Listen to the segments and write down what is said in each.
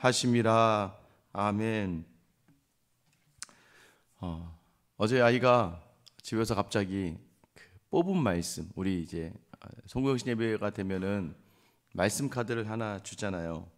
하심이라. 아멘. 어제 아이가 집에서 갑자기 뽑은 말씀, 우리 이제 송구영신 예배가 되면은 말씀 카드를 하나 주잖아요.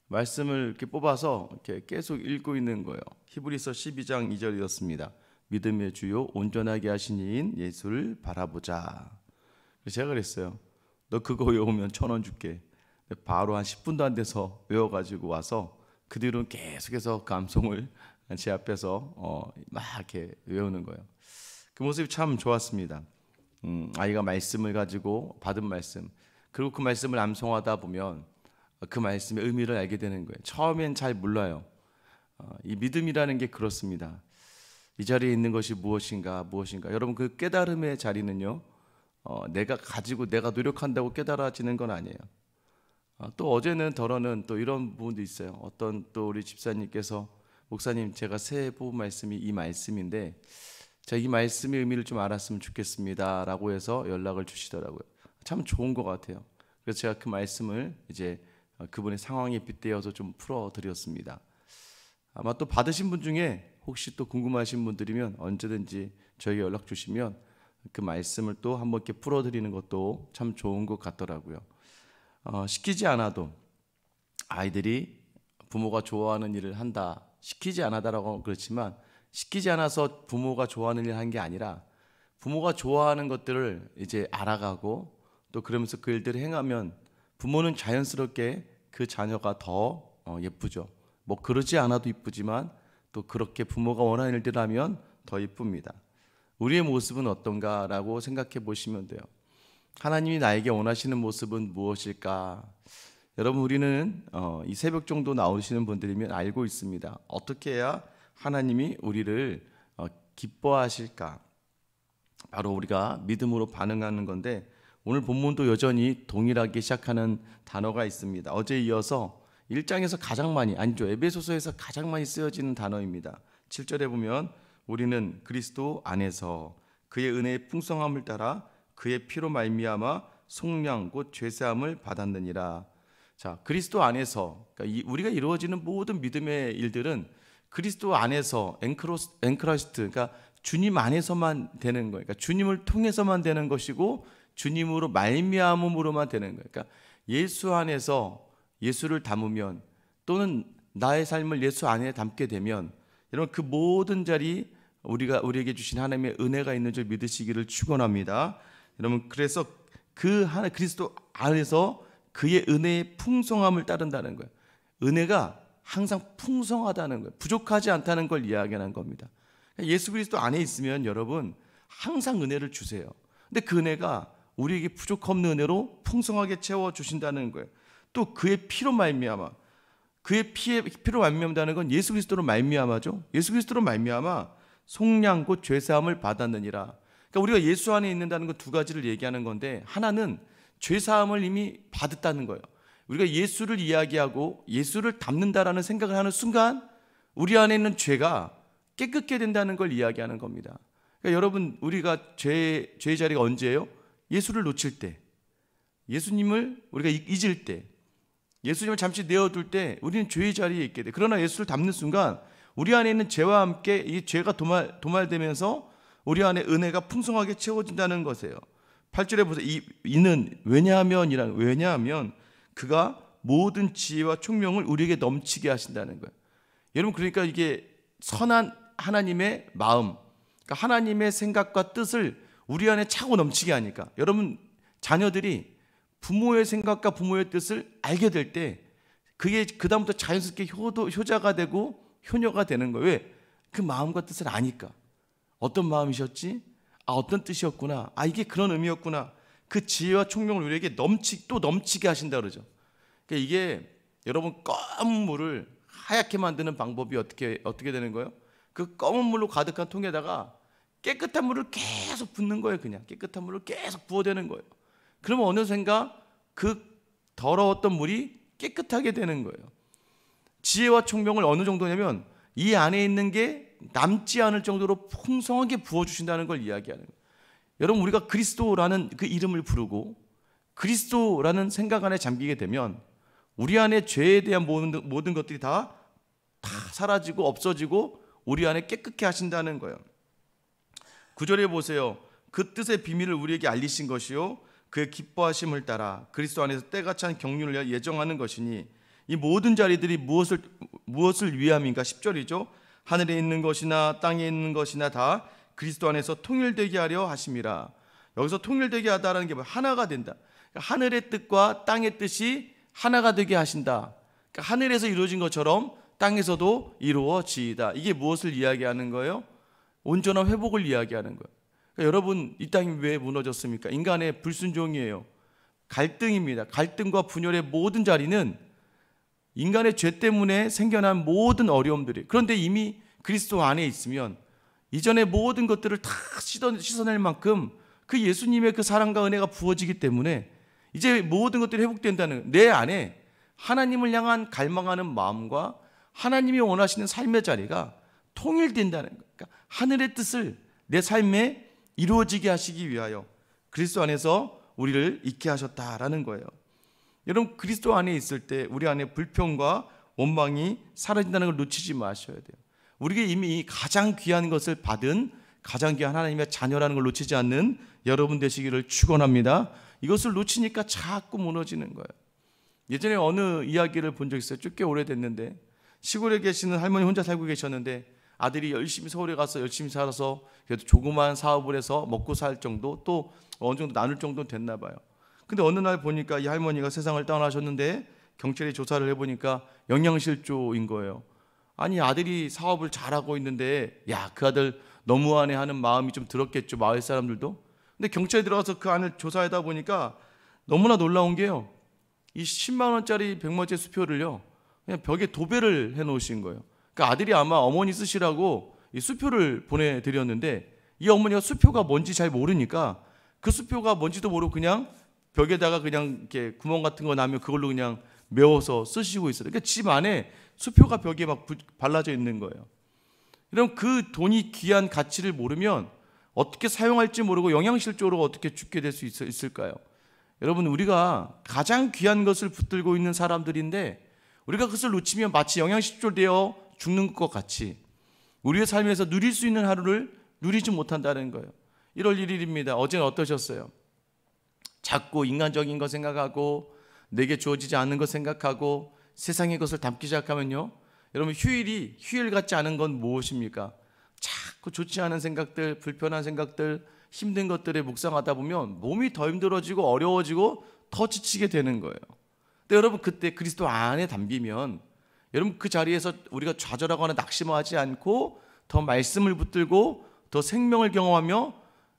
말씀을 이렇게 뽑아서 이렇게 계속 읽고 있는 거예요. 히브리서 12장 2절이었습니다. 믿음의 주요 온전하게 하신 이인 예수를 바라보자. 그래서 제가 그랬어요. 너 그거 외우면 1,000원 줄게. 바로 한 10분도 안 돼서 외워가지고 와서 그 뒤로는 계속해서 감성을 제 앞에서 막 이렇게 외우는 거예요. 그 모습이 참 좋았습니다. 아이가 말씀을 가지고 받은 말씀, 그리고 그 말씀을 암송하다 보면 그 말씀의 의미를 알게 되는 거예요. 처음엔 잘 몰라요. 이 믿음이라는 게 그렇습니다. 이 자리에 있는 것이 무엇인가. 여러분, 그 깨달음의 자리는요, 내가 가지고 내가 노력한다고 깨달아지는 건 아니에요. 또 어제는 덜어는 또 이런 부분도 있어요. 어떤 또 우리 집사님께서, 목사님, 제가 새해 뽑은 말씀이 이 말씀인데 제가 이 말씀의 의미를 좀 알았으면 좋겠습니다 라고 해서 연락을 주시더라고요. 참 좋은 것 같아요. 그래서 제가 그 말씀을 이제 그분의 상황에 빗대어서 좀 풀어드렸습니다. 아마 또 받으신 분 중에 혹시 또 궁금하신 분들이면 언제든지 저에게 연락 주시면 그 말씀을 또 한번 이렇게 풀어드리는 것도 참 좋은 것 같더라고요. 시키지 않아도 아이들이 부모가 좋아하는 일을 한다, 시키지 않아다라고 그렇지만 시키지 않아서 부모가 좋아하는 일을 한 게 아니라 부모가 좋아하는 것들을 이제 알아가고 또 그러면서 그 일들을 행하면 부모는 자연스럽게 그 자녀가 더 예쁘죠. 뭐 그러지 않아도 예쁘지만 또 그렇게 부모가 원하는 일들을 하면 더 예쁩니다. 우리의 모습은 어떤가라고 생각해 보시면 돼요. 하나님이 나에게 원하시는 모습은 무엇일까? 여러분, 우리는 이 새벽 정도 나오시는 분들이면 알고 있습니다. 어떻게 해야 하나님이 우리를 기뻐하실까? 바로 우리가 믿음으로 반응하는 건데, 오늘 본문도 여전히 동일하게 시작하는 단어가 있습니다. 어제 이어서 1장에서 가장 많이, 아니죠, 에베소서에서 가장 많이 쓰여지는 단어입니다. 7절에 보면 우리는 그리스도 안에서 그의 은혜의 풍성함을 따라 그의 피로 말미암아 속량 곧 죄사함을 받았느니라. 자, 그리스도 안에서, 그러니까 우리가 이루어지는 모든 믿음의 일들은 그리스도 안에서 엔크러스트, 그러니까 주님 안에서만 되는 거예요. 그러니까 주님을 통해서만 되는 것이고 주님으로 말미암음으로만 되는 거예요. 그러니까 예수 안에서 예수를 담으면, 또는 나의 삶을 예수 안에 담게 되면, 여러분, 그 모든 자리 우리에게 주신 하나님의 은혜가 있는 줄 믿으시기를 축원합니다. 여러분, 그래서 그리스도 안에서 그의 은혜의 풍성함을 따른다는 거예요. 은혜가 항상 풍성하다는 거예요. 부족하지 않다는 걸 이야기하는 겁니다. 예수 그리스도 안에 있으면 여러분 항상 은혜를 주세요. 근데 그 은혜가 우리에게 부족 없는 은혜로 풍성하게 채워주신다는 거예요. 또 그의 피로 말미암아, 그의 피로 말미암다는 건 예수 그리스도로 말미암아죠. 예수 그리스도로 말미암아 속량 곧 죄사함을 받았느니라. 그러니까 우리가 예수 안에 있는다는 건 두 가지를 얘기하는 건데, 하나는 죄사함을 이미 받았다는 거예요. 우리가 예수를 이야기하고 예수를 담는다라는 생각을 하는 순간 우리 안에 있는 죄가 깨끗게 된다는 걸 이야기하는 겁니다. 그러니까 여러분, 우리가 죄의 자리가 언제예요? 예수를 놓칠 때, 예수님을 우리가 잊을 때, 예수님을 잠시 내어둘 때 우리는 죄의 자리에 있게 돼. 그러나 예수를 담는 순간 우리 안에 있는 죄와 함께 이 죄가 도말되면서 우리 안에 은혜가 풍성하게 채워진다는 것이에요. 8절에 보세요. 이는 왜냐하면 그가 모든 지혜와 총명을 우리에게 넘치게 하신다는 거예요. 여러분, 그러니까 이게 선한 하나님의 마음, 그러니까 하나님의 생각과 뜻을 우리 안에 차고 넘치게 하니까, 여러분, 자녀들이 부모의 생각과 부모의 뜻을 알게 될 때 그게 그다음부터 자연스럽게 효자가 되고 효녀가 되는 거예요. 왜? 그 마음과 뜻을 아니까. 어떤 마음이셨지? 어떤 뜻이었구나. 이게 그런 의미였구나. 그 지혜와 총명을 우리에게 넘치게 하신다 그러죠. 그러니까 이게 여러분, 검은 물을 하얗게 만드는 방법이 어떻게 되는 거예요? 그 검은 물로 가득한 통에다가 깨끗한 물을 계속 붓는 거예요. 그냥 깨끗한 물을 계속 부어대는 거예요. 그러면 어느샌가 그 더러웠던 물이 깨끗하게 되는 거예요. 지혜와 총명을 어느 정도냐면 이 안에 있는 게 남지 않을 정도로 풍성하게 부어주신다는 걸 이야기하는 거예요. 여러분, 우리가 그리스도라는 그 이름을 부르고 그리스도라는 생각 안에 잠기게 되면 우리 안에 죄에 대한 모든 것들이 다 사라지고 없어지고 우리 안에 깨끗게 하신다는 거예요. 9절에 보세요. 그 뜻의 비밀을 우리에게 알리신 것이요 그의 기뻐하심을 따라 그리스도 안에서 때가 찬 경륜을 예정하는 것이니 이 모든 자리들이 무엇을 위함인가? 10절이죠. 하늘에 있는 것이나 땅에 있는 것이나 다 그리스도 안에서 통일되게 하려 하심이라. 여기서 통일되게 하다라는 게 뭐야? 하나가 된다. 그러니까 하늘의 뜻과 땅의 뜻이 하나가 되게 하신다. 그러니까 하늘에서 이루어진 것처럼 땅에서도 이루어지이다. 이게 무엇을 이야기하는 거예요? 온전한 회복을 이야기하는 거예요. 그러니까 여러분, 이 땅이 왜 무너졌습니까? 인간의 불순종이에요. 갈등입니다. 갈등과 분열의 모든 자리는 인간의 죄 때문에 생겨난 모든 어려움들이. 그런데 이미 그리스도 안에 있으면 이전의 모든 것들을 다 씻어낼 만큼 그 예수님의 그 사랑과 은혜가 부어지기 때문에 이제 모든 것들이 회복된다는, 내 안에 하나님을 향한 갈망하는 마음과 하나님이 원하시는 삶의 자리가 통일된다는 거예요. 그러니까 하늘의 뜻을 내 삶에 이루어지게 하시기 위하여 그리스도 안에서 우리를 있게 하셨다라는 거예요. 여러분, 그리스도 안에 있을 때 우리 안에 불평과 원망이 사라진다는 걸 놓치지 마셔야 돼요. 우리가 이미 가장 귀한 것을 받은 가장 귀한 하나님의 자녀라는 걸 놓치지 않는 여러분 되시기를 축원합니다. 이것을 놓치니까 자꾸 무너지는 거예요. 예전에 어느 이야기를 본 적 있어요. 꽤 오래됐는데 시골에 계시는 할머니 혼자 살고 계셨는데 아들이 열심히 서울에 가서 열심히 살아서 그래도 조그만 사업을 해서 먹고 살 정도, 또 어느 정도 나눌 정도 됐나 봐요. 근데 어느 날 보니까 이 할머니가 세상을 떠나셨는데 경찰이 조사를 해보니까 영양실조인 거예요. 아니, 아들이 사업을 잘하고 있는데 야, 그 아들 너무하네 하는 마음이 좀 들었겠죠, 마을 사람들도. 근데 경찰이 들어가서 그 안을 조사하다 보니까 너무나 놀라운 게요, 이 10만 원짜리 백마제 수표를요 그냥 벽에 도배를 해놓으신 거예요. 그러니까 아들이 아마 어머니 쓰시라고 이 수표를 보내드렸는데 이 어머니가 수표가 뭔지 잘 모르니까 그 수표가 뭔지도 모르고 그냥 벽에다가 그냥 이렇게 구멍 같은 거 나면 그걸로 그냥 메워서 쓰시고 있어요. 그러니까 집 안에 수표가 벽에 막 발라져 있는 거예요. 그럼 그 돈이 귀한 가치를 모르면 어떻게 사용할지 모르고 영양실조로 어떻게 죽게 될 수 있을까요? 여러분, 우리가 가장 귀한 것을 붙들고 있는 사람들인데 우리가 그것을 놓치면 마치 영양실조 되어 죽는 것 같이 우리의 삶에서 누릴 수 있는 하루를 누리지 못한다는 거예요. 1월 1일입니다. 어제는 어떠셨어요? 자꾸 인간적인 것 생각하고 내게 주어지지 않는 것 생각하고 세상의 것을 담기 시작하면요, 여러분, 휴일 같지 않은 건 무엇입니까? 자꾸 좋지 않은 생각들, 불편한 생각들, 힘든 것들에 묵상하다 보면 몸이 더 힘들어지고 어려워지고 더 지치게 되는 거예요. 근데 여러분, 그때 그리스도 안에 담기면 여러분 그 자리에서 우리가 좌절하거나 낙심하지 않고 더 말씀을 붙들고 더 생명을 경험하며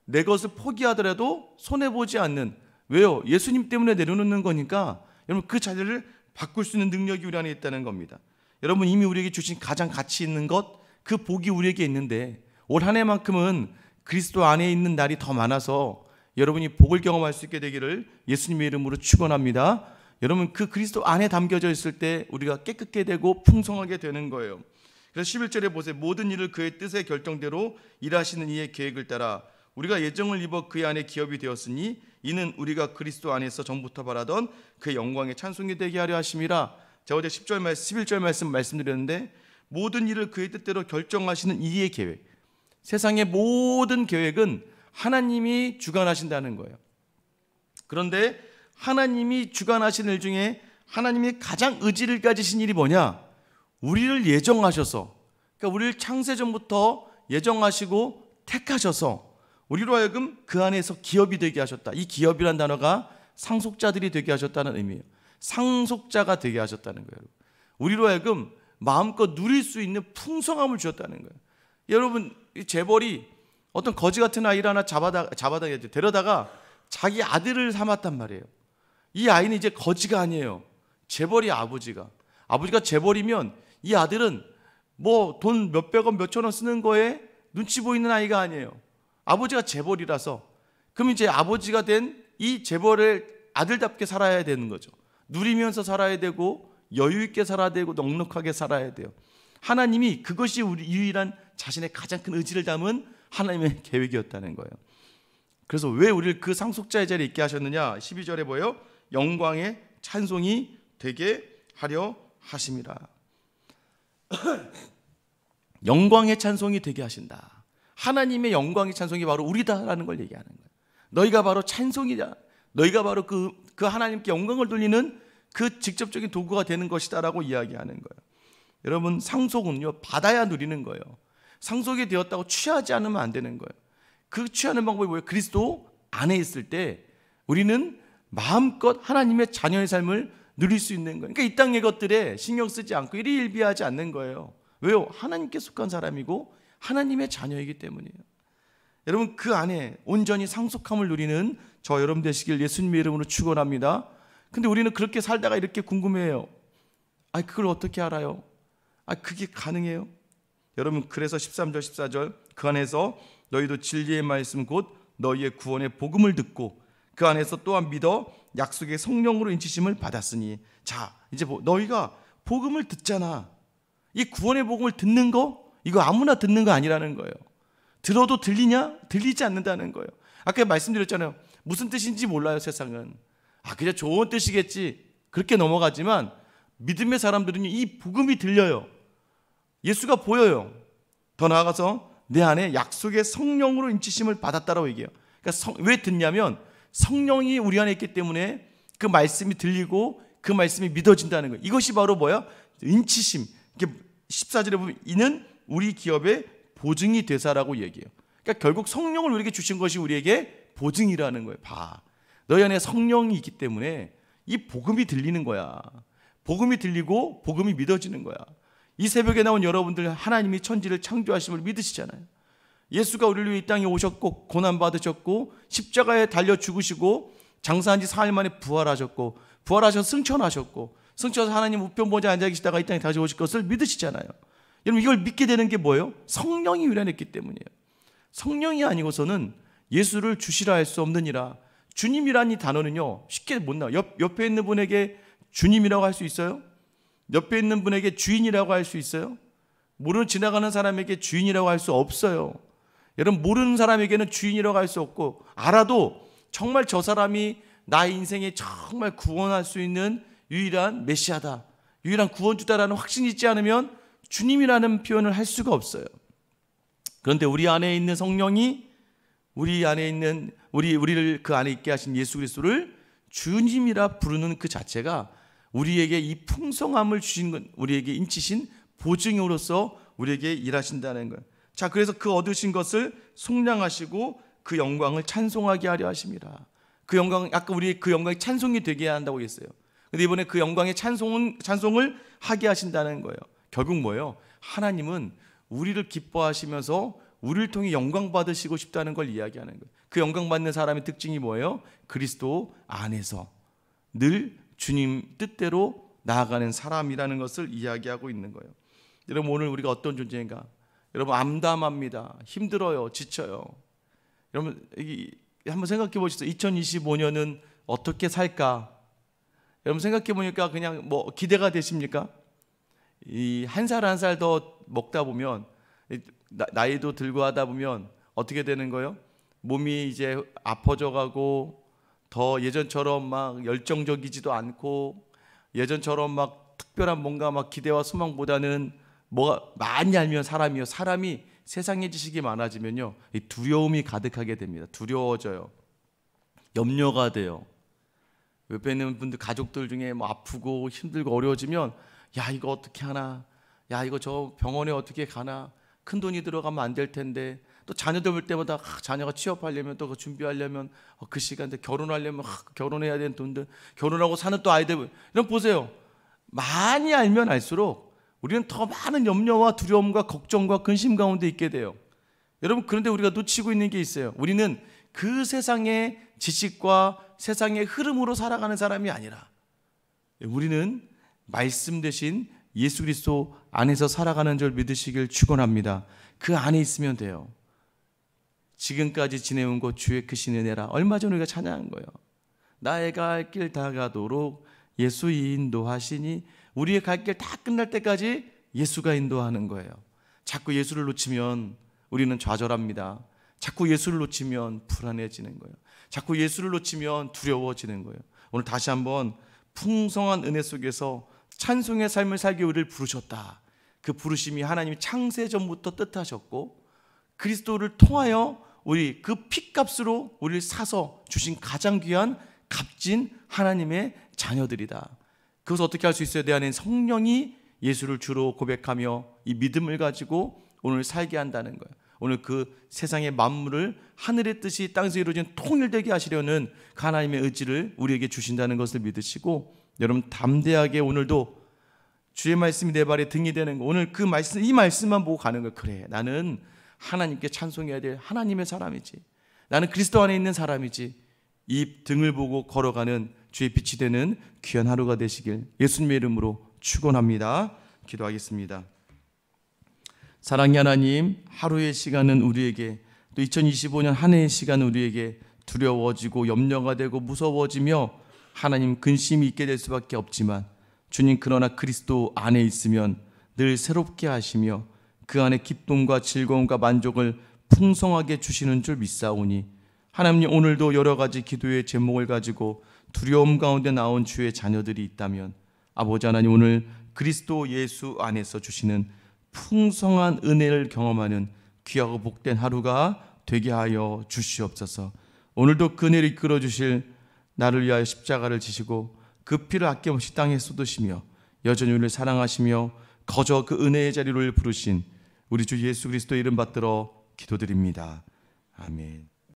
내 것을 포기하더라도 손해보지 않는, 왜요? 예수님 때문에 내려놓는 거니까 여러분 그 자리를 바꿀 수 있는 능력이 우리 안에 있다는 겁니다. 여러분, 이미 우리에게 주신 가장 가치 있는 것, 그 복이 우리에게 있는데 올 한 해만큼은 그리스도 안에 있는 날이 더 많아서 여러분이 복을 경험할 수 있게 되기를 예수님의 이름으로 축원합니다. 여러분, 그 그리스도 안에 담겨져 있을 때 우리가 깨끗게 되고 풍성하게 되는 거예요. 그래서 11절에 보세요. 모든 일을 그의 뜻의 결정대로 일하시는 이의 계획을 따라 우리가 예정을 입어 그의 안에 기업이 되었으니 이는 우리가 그리스도 안에서 전부터 바라던 그의 영광의 찬송이 되게 하려 하심이라. 제가 어제 11절 말씀드렸는데 모든 일을 그의 뜻대로 결정하시는 이의 계획, 세상의 모든 계획은 하나님이 주관하신다는 거예요. 그런데 하나님이 주관하시는 일 중에 하나님이 가장 의지를 가지신 일이 뭐냐? 우리를 예정하셔서, 그러니까 우리를 창세전부터 예정하시고 택하셔서 우리로 하여금 그 안에서 기업이 되게 하셨다. 이 기업이란 단어가 상속자들이 되게 하셨다는 의미예요. 상속자가 되게 하셨다는 거예요. 우리로 하여금 마음껏 누릴 수 있는 풍성함을 주셨다는 거예요. 여러분, 재벌이 어떤 거지 같은 아이를 하나 데려다가 자기 아들을 삼았단 말이에요. 이 아이는 이제 거지가 아니에요. 재벌이 아버지가 재벌이면 이 아들은 뭐 돈 몇백원 몇천원 쓰는 거에 눈치 보이는 아이가 아니에요. 아버지가 재벌이라서, 그럼 이제 아버지가 된 이 재벌의 아들답게 살아야 되는 거죠. 누리면서 살아야 되고 여유 있게 살아야 되고 넉넉하게 살아야 돼요. 하나님이 그것이 우리 유일한 자신의 가장 큰 의지를 담은 하나님의 계획이었다는 거예요. 그래서 왜 우리를 그 상속자의 자리에 있게 하셨느냐? 12절에 보여요. 영광의 찬송이 되게 하려 하심이라. 영광의 찬송이 되게 하신다. 하나님의 영광의 찬송이 바로 우리다라는 걸 얘기하는 거예요. 너희가 바로 찬송이다. 너희가 바로 그 하나님께 영광을 돌리는 그 직접적인 도구가 되는 것이다라고 이야기하는 거예요. 여러분, 상속은요, 받아야 누리는 거예요. 상속이 되었다고 취하지 않으면 안 되는 거예요. 그 취하는 방법이 뭐예요? 그리스도 안에 있을 때 우리는 마음껏 하나님의 자녀의 삶을 누릴 수 있는 거예요. 그러니까 이 땅의 것들에 신경 쓰지 않고 일희일비하지 않는 거예요. 왜요? 하나님께 속한 사람이고 하나님의 자녀이기 때문이에요. 여러분, 그 안에 온전히 상속함을 누리는 저 여러분 되시길 예수님의 이름으로 축원합니다. 근데 우리는 그렇게 살다가 이렇게 궁금해해요. 그걸 어떻게 알아요? 그게 가능해요? 여러분, 그래서 13절 14절 그 안에서 너희도 진리의 말씀 곧 너희의 구원의 복음을 듣고 그 안에서 또한 믿어 약속의 성령으로 인치심을 받았으니. 자, 이제 너희가 복음을 듣잖아. 이 구원의 복음을 듣는 거, 이거 아무나 듣는 거 아니라는 거예요. 들어도 들리냐? 들리지 않는다는 거예요. 아까 말씀드렸잖아요. 무슨 뜻인지 몰라요, 세상은. 그냥 좋은 뜻이겠지, 그렇게 넘어가지만 믿음의 사람들은 이 복음이 들려요. 예수가 보여요. 더 나아가서 내 안에 약속의 성령으로 인치심을 받았다라고 얘기해요. 그러니까 왜 듣냐면 성령이 우리 안에 있기 때문에 그 말씀이 들리고 그 말씀이 믿어진다는 거예요. 이것이 바로 뭐야? 인치심. 14절에 보면 이는 우리 기업의 보증이 되사라고 얘기해요. 그러니까 결국 성령을 우리에게 주신 것이 우리에게 보증이라는 거예요. 너희 안에 성령이 있기 때문에 이 복음이 들리는 거야. 복음이 들리고 복음이 믿어지는 거야. 이 새벽에 나온 여러분들, 하나님이 천지를 창조하심을 믿으시잖아요. 예수가 우리를 위해 이 땅에 오셨고 고난받으셨고 십자가에 달려 죽으시고 장사한 지 사흘 만에 부활하셨고 부활하셔서 승천하셨고 승천해서 하나님 우편 보좌에 앉아 계시다가 이 땅에 다시 오실 것을 믿으시잖아요. 여러분, 이걸 믿게 되는 게 뭐예요? 성령이 우리 안에 있기 때문이에요. 성령이 아니고서는 예수를 주시라 할 수 없느니라. 주님이라는 이 단어는요, 쉽게 못 나와요. 옆에 있는 분에게 주님이라고 할 수 있어요? 옆에 있는 분에게 주인이라고 할 수 있어요? 모르는 지나가는 사람에게 주인이라고 할 수 없어요. 여러분, 모르는 사람에게는 주인이라고 할 수 없고, 알아도 정말 저 사람이 나의 인생에 정말 구원할 수 있는 유일한 메시아다, 유일한 구원주다라는 확신이 있지 않으면 주님이라는 표현을 할 수가 없어요. 그런데 우리 안에 있는 성령이 우리 안에 있는 우리를 그 안에 있게 하신 예수 그리스도를 주님이라 부르는 그 자체가 우리에게 이 풍성함을 주신 것, 우리에게 인치신 보증으로서 우리에게 일하신다는 거예요. 자, 그래서 그 얻으신 것을 속량하시고 그 영광을 찬송하게 하려 하십니다. 그 영광, 아까 우리 그 영광이 찬송이 되게 한다고 했어요. 근데 이번에 그 영광의 찬송을 하게 하신다는 거예요. 결국 뭐예요? 하나님은 우리를 기뻐하시면서 우리를 통해 영광 받으시고 싶다는 걸 이야기하는 거예요. 그 영광 받는 사람의 특징이 뭐예요? 그리스도 안에서 늘 주님 뜻대로 나아가는 사람이라는 것을 이야기하고 있는 거예요. 여러분, 오늘 우리가 어떤 존재인가? 여러분, 암담합니다. 힘들어요. 지쳐요. 여러분, 한번 생각해 보시죠. 2025년은 어떻게 살까? 여러분, 생각해 보니까 그냥 기대가 되십니까? 이 한 살 한 살 더 먹다 보면, 나이도 들고 하다 보면 어떻게 되는 거예요? 몸이 이제 아파져 가고, 더 예전처럼 막 열정적이지도 않고, 예전처럼 막 특별한 뭔가 막 기대와 소망보다는 뭐가 많이 알면 사람이 세상의 지식이 많아지면요, 이 두려움이 가득하게 됩니다. 두려워져요. 염려가 돼요. 옆에 있는 분들, 가족들 중에 아프고 힘들고 어려워지면, 야, 이거 어떻게 하나? 야, 이거 저 병원에 어떻게 가나? 큰 돈이 들어가면 안 될 텐데. 또 자녀들 볼 때마다 자녀가 취업하려면 또 준비하려면 그 시간대, 결혼하려면 결혼해야 되는 돈들, 결혼하고 사는 또 아이들. 이런 보세요. 많이 알면 알수록 우리는 더 많은 염려와 두려움과 걱정과 근심 가운데 있게 돼요. 여러분, 그런데 우리가 놓치고 있는 게 있어요. 우리는 그 세상의 지식과 세상의 흐름으로 살아가는 사람이 아니라 우리는 말씀 대신 예수 그리스도 안에서 살아가는 줄 믿으시길 축원합니다. 그 안에 있으면 돼요. 지금까지 지내온 것 주의 크신 은혜라. 얼마 전에 우리가 찬양한 거예요. 나의 갈 길 다 가도록 예수 인도하시니. 우리의 갈 길 다 끝날 때까지 예수가 인도하는 거예요. 자꾸 예수를 놓치면 우리는 좌절합니다. 자꾸 예수를 놓치면 불안해지는 거예요. 자꾸 예수를 놓치면 두려워지는 거예요. 오늘 다시 한번 풍성한 은혜 속에서 찬송의 삶을 살기 우리를 부르셨다. 그 부르심이 하나님이 창세전부터 뜻하셨고 그리스도를 통하여 우리 그 핏값으로 우리를 사서 주신 가장 귀한 값진 하나님의 자녀들이다. 그것을 어떻게 할 수 있어요? 내 안에 성령이 예수를 주로 고백하며 이 믿음을 가지고 오늘 살게 한다는 거예요. 오늘 그 세상의 만물을 하늘의 뜻이 땅에서 이루어진 통일되게 하시려는 그 하나님의 의지를 우리에게 주신다는 것을 믿으시고, 여러분 담대하게 오늘도 주의 말씀이 내 발에 등이 되는 거, 오늘 그 말씀, 이 말씀만 보고 가는 거예요. 그래, 나는 하나님께 찬송해야 될 하나님의 사람이지, 나는 그리스도 안에 있는 사람이지. 이 등을 보고 걸어가는 주의 빛이 되는 귀한 하루가 되시길 예수님의 이름으로 축원합니다. 기도하겠습니다. 사랑의 하나님, 하루의 시간은 우리에게, 또 2025년 한 해의 시간은 우리에게 두려워지고 염려가 되고 무서워지며 하나님 근심이 있게 될 수밖에 없지만, 주님 그러나 그리스도 안에 있으면 늘 새롭게 하시며 그 안에 기쁨과 즐거움과 만족을 풍성하게 주시는 줄 믿사오니, 하나님 오늘도 여러 가지 기도의 제목을 가지고 두려움 가운데 나온 주의 자녀들이 있다면, 아버지 하나님 오늘 그리스도 예수 안에서 주시는 풍성한 은혜를 경험하는 귀하고 복된 하루가 되게 하여 주시옵소서. 오늘도 그 은혜를 이끌어 주실 나를 위하여 십자가를 지시고 그 피를 아낌없이 땅에 쏟으시며 여전히 우리를 사랑하시며 거저 그 은혜의 자리로 부르신 우리 주 예수 그리스도의 이름 받들어 기도드립니다. 아멘.